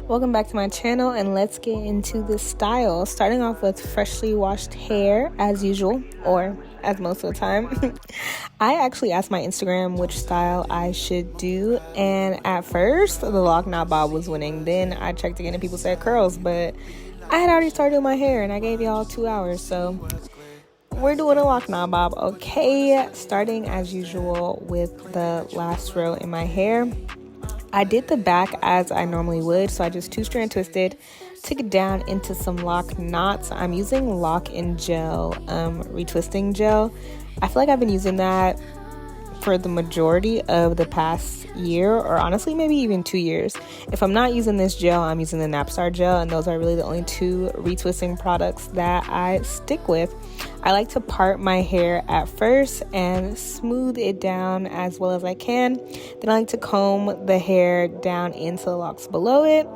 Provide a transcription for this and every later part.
Welcome back to my channel, and let's get into the style. Starting off with freshly washed hair as usual, or as most of the time. I actually asked my Instagram which style I should do, and at first the lock knot bob was winning. Then I checked again and people said curls, but I had already started doing my hair and I gave y'all 2 hours, so we're doing a lock knot bob. Okay, starting as usual with the last row in my hair. I did the back as I normally would, so I just 2-strand twisted, took it down into some lock knots. I'm using Loc N Gel retwisting gel. I feel like I've been using that for the majority of the past year, or honestly maybe even 2 years. If I'm not using this gel, I'm using the Napstar gel, and those are really the only 2 retwisting products that I stick with. I like to part my hair at first and smooth it down as well as I can. Then I like to comb the hair down into the locks below it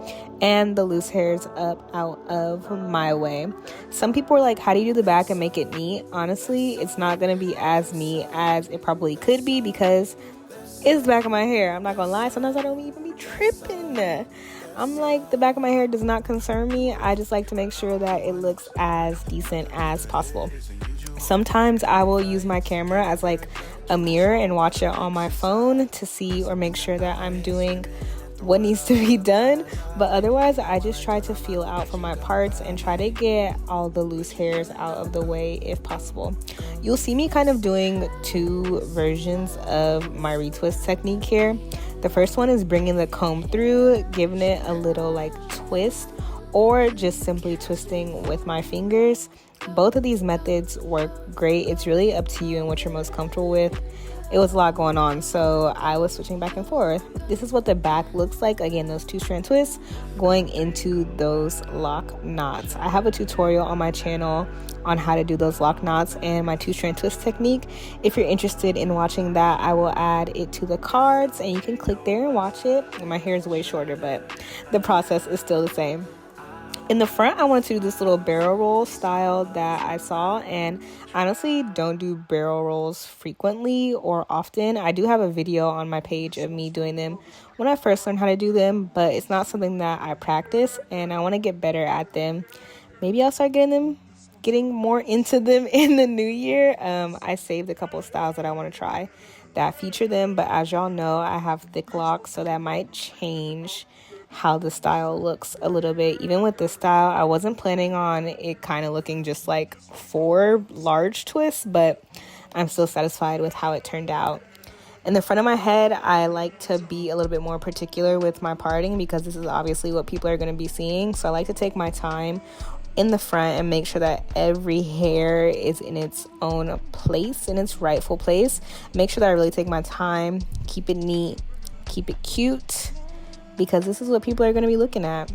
and the loose hairs up out of my way. Some people are like, how do you do the back and make it neat? Honestly, it's not going to be as neat as it probably could be because it's the back of my hair. I'm not going to lie. Sometimes I don't even be tripping. I'm like, the back of my hair does not concern me. I just like to make sure that it looks as decent as possible. Sometimes I will use my camera as like a mirror and watch it on my phone to see or make sure that I'm doing what needs to be done, but otherwise I just try to feel out for my parts and try to get all the loose hairs out of the way if possible. You'll see me kind of doing 2 versions of my retwist technique here. The first one is bringing the comb through, giving it a little like twist, or just simply twisting with my fingers. Both of these methods work great. It's really up to you and what you're most comfortable with. It was a lot going on, so I was switching back and forth. This is what the back looks like. Again, those 2-strand twists going into those lock knots. I have a tutorial on my channel on how to do those lock knots and my 2-strand twist technique. If you're interested in watching that, I will add it to the cards and you can click there and watch it. My hair is way shorter, but the process is still the same. In the front, I wanted to do this little barrel roll style that I saw, and honestly don't do barrel rolls frequently or often. I do have a video on my page of me doing them when I first learned how to do them, but it's not something that I practice and I want to get better at them. Maybe I'll start getting more into them in the new year. I saved a couple of styles that I want to try that feature them, but as y'all know, I have thick locks, so that might change how the style looks a little bit. Even with this style, I wasn't planning on it kind of looking just like 4 large twists, but I'm still satisfied with how it turned out. In the front of my head, I like to be a little bit more particular with my parting because this is obviously what people are going to be seeing. So I like to take my time in the front and make sure that every hair is in its own place, in its rightful place. Make sure that I really take my time, keep it neat, keep it cute, because this is what people are going to be looking at.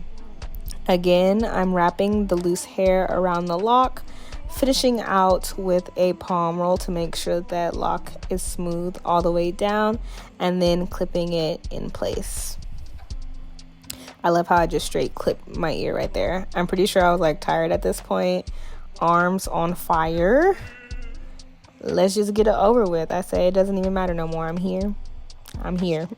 Again, I'm wrapping the loose hair around the lock, finishing out with a palm roll to make sure that lock is smooth all the way down, and then clipping it in place. I love how I just straight clipped my ear right there. I'm pretty sure I was like tired at this point, arms on fire. Let's just get it over with. I say it doesn't even matter no more. I'm here.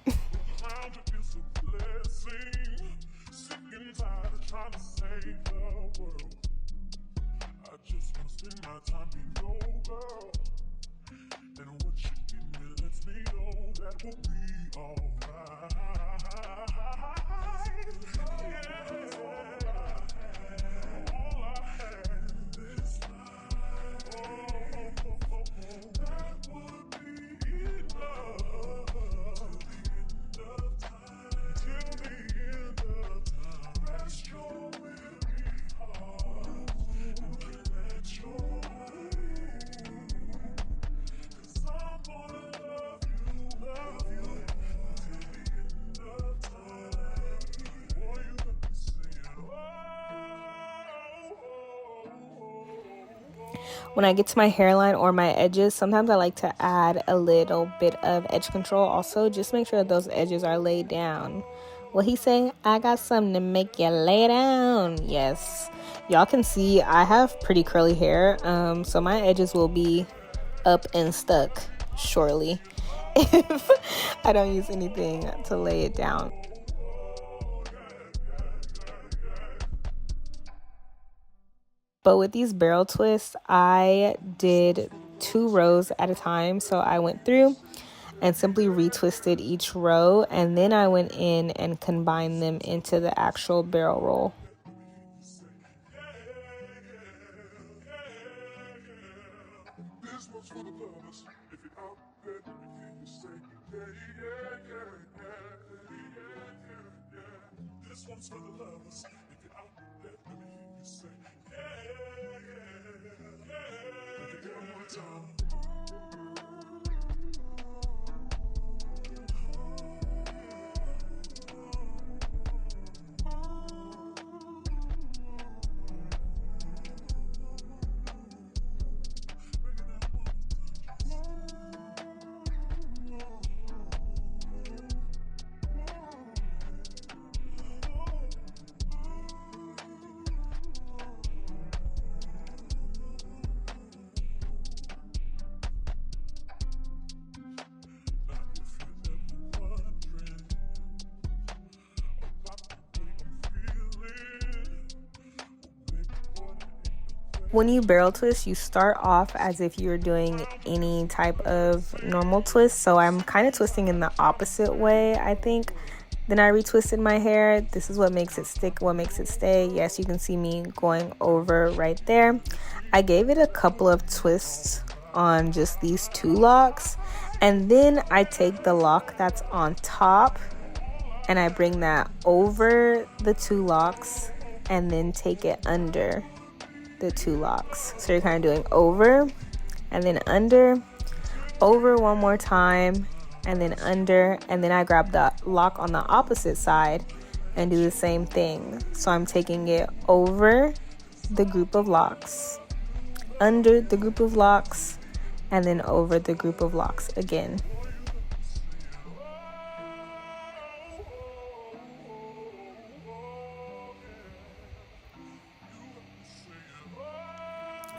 When I get to my hairline or my edges, sometimes I like to add a little bit of edge control also. Just make sure that those edges are laid down. What he say? I got something to make you lay down. Yes. Y'all can see I have pretty curly hair. So my edges will be up and stuck shortly if I don't use anything to lay it down. But with these barrel twists, I did 2 rows at a time. So I went through and simply retwisted each row, and then I went in and combined them into the actual barrel roll. When you barrel twist, you start off as if you're doing any type of normal twist. So I'm kind of twisting in the opposite way, I think. Then I retwisted my hair. This is what makes it stick, what makes it stay. Yes, you can see me going over right there. I gave it a couple of twists on just these 2 locks. And then I take the lock that's on top and I bring that over the 2 locks and then take it under the 2 locks. So you're kind of doing over and then under, over one more time, and then under, and then I grab the lock on the opposite side and do the same thing. So I'm taking it over the group of locks, under the group of locks, and then over the group of locks again.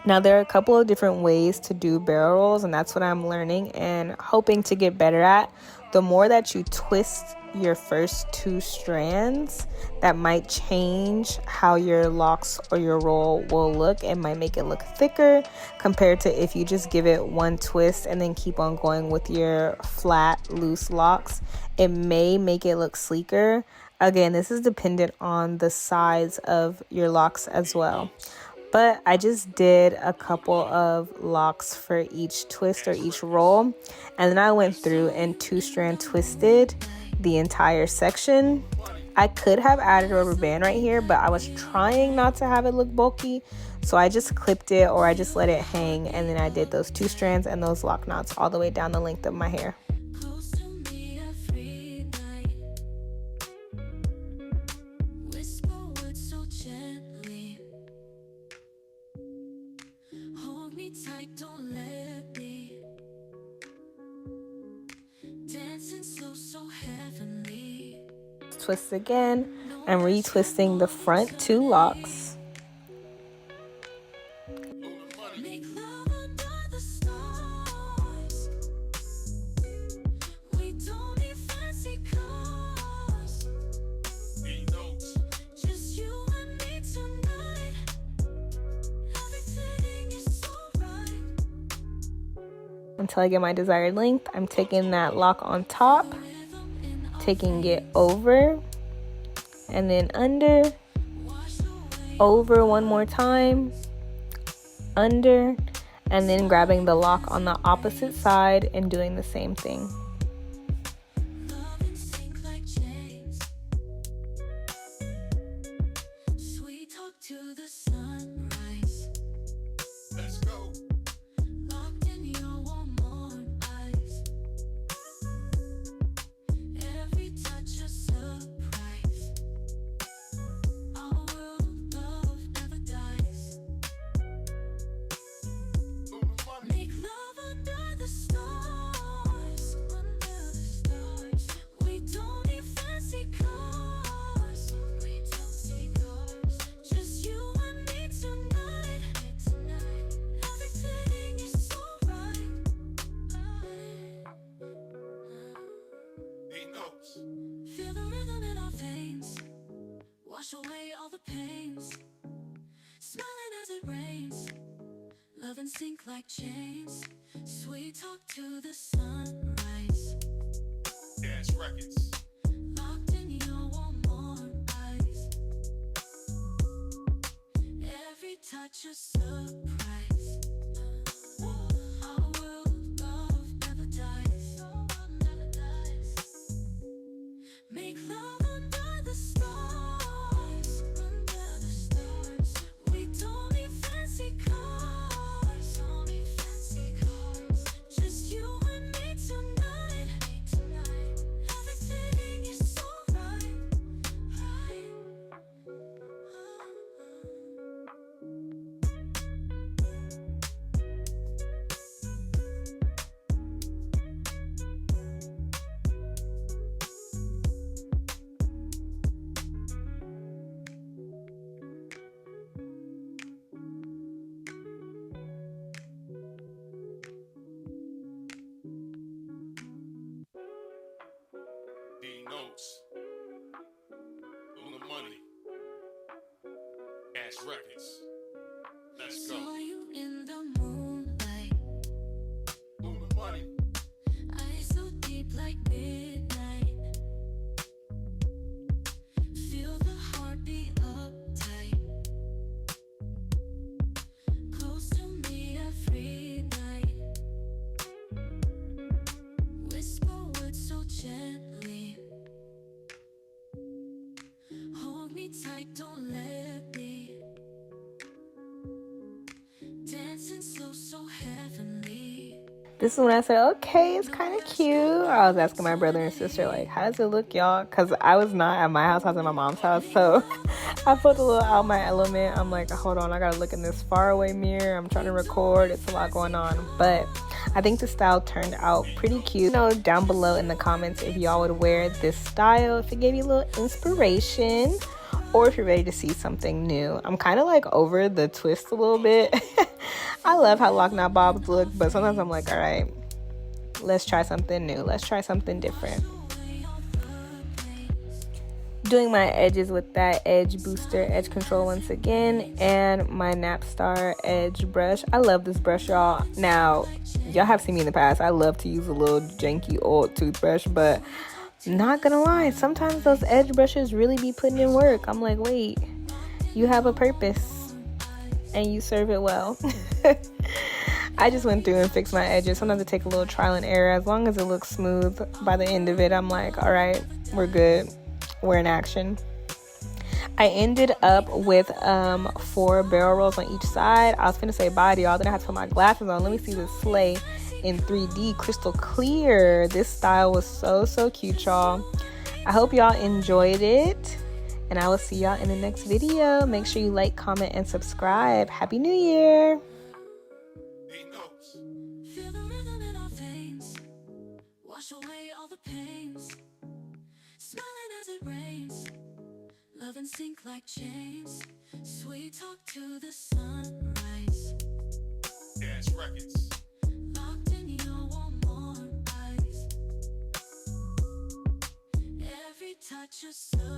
Now, there are a couple of different ways to do barrel rolls, and that's what I'm learning and hoping to get better at. The more that you twist your first 2 strands, that might change how your locks or your roll will look. It might make it look thicker compared to if you just give it 1 twist and then keep on going with your flat, loose locks. It may make it look sleeker. Again, this is dependent on the size of your locks as well. But I just did a couple of locks for each twist or each roll. And then I went through and 2-strand twisted the entire section. I could have added a rubber band right here, but I was trying not to have it look bulky. So I just clipped it, or I just let it hang. And then I did those 2 strands and those lock knots all the way down the length of my hair. Twist again and retwisting the front 2 locks. Until I get my desired length, I'm taking that lock on top, taking it over, and then under, over one more time, under, and then grabbing the lock on the opposite side and doing the same thing. Feel the rhythm in our veins, wash away all the pains, smiling as it rains, love and sink like chains. Sweet talk to the sunrise. Dance records. Locked in your warm eyes. Every touch a surprise. Our world of love never dies. Never dies. Make love under the stars. Under the stars. We don't need fancy cars. Don't need fancy cars. Just you and me tonight. Everything is so right. D notes, on the money, Ash Records. Let's go. Saw you in the moonlight. On the money, Eyes so deep like midnight. Feel the heartbeat uptight. Close to me every night. Whisper words so gently. Hold me tight, don't let me. Dancing so heavenly. This is when I said, okay, it's kind of cute. I was asking my brother and sister, like, how does it look, y'all? Because I was not at my house, I was at my mom's house. So I put a little out my element. I'm like, hold on, I got to look in this faraway mirror. I'm trying to record. It's a lot going on. But I think the style turned out pretty cute. Know down below in the comments if y'all would wear this style, if it gave you a little inspiration, or if you're ready to see something new. I'm kind of like over the twist a little bit. I love how Loc N Bobs look, but sometimes I'm like, all right, let's try something new. Let's try something different. Doing my edges with that edge booster, edge control once again, and my Napstar edge brush. I love this brush, y'all. Now, y'all have seen me in the past. I love to use a little janky old toothbrush, but not gonna lie, sometimes those edge brushes really be putting in work. I'm like, wait, you have a purpose and you serve it well. I just went through and fixed my edges. Sometimes I take a little trial and error. As long as it looks smooth by the end of it, I'm like, all right, we're good. We're in action. I ended up with 4 barrel rolls on each side. I was finna say bye to y'all, then I had to put my glasses on. Let me see this sleigh in 3D, crystal clear. This style was so cute, y'all. I hope y'all enjoyed it, and I will see y'all in the next video. Make sure you like, comment, and subscribe. Happy New Year. D notes. Feel the rhythm in our veins. Wash away all the pains. Smiling as it rains. Love and sink like chains. Sweet talk to the sunrise. Dance records. Locked in your warm eyes. Every touch a surprise.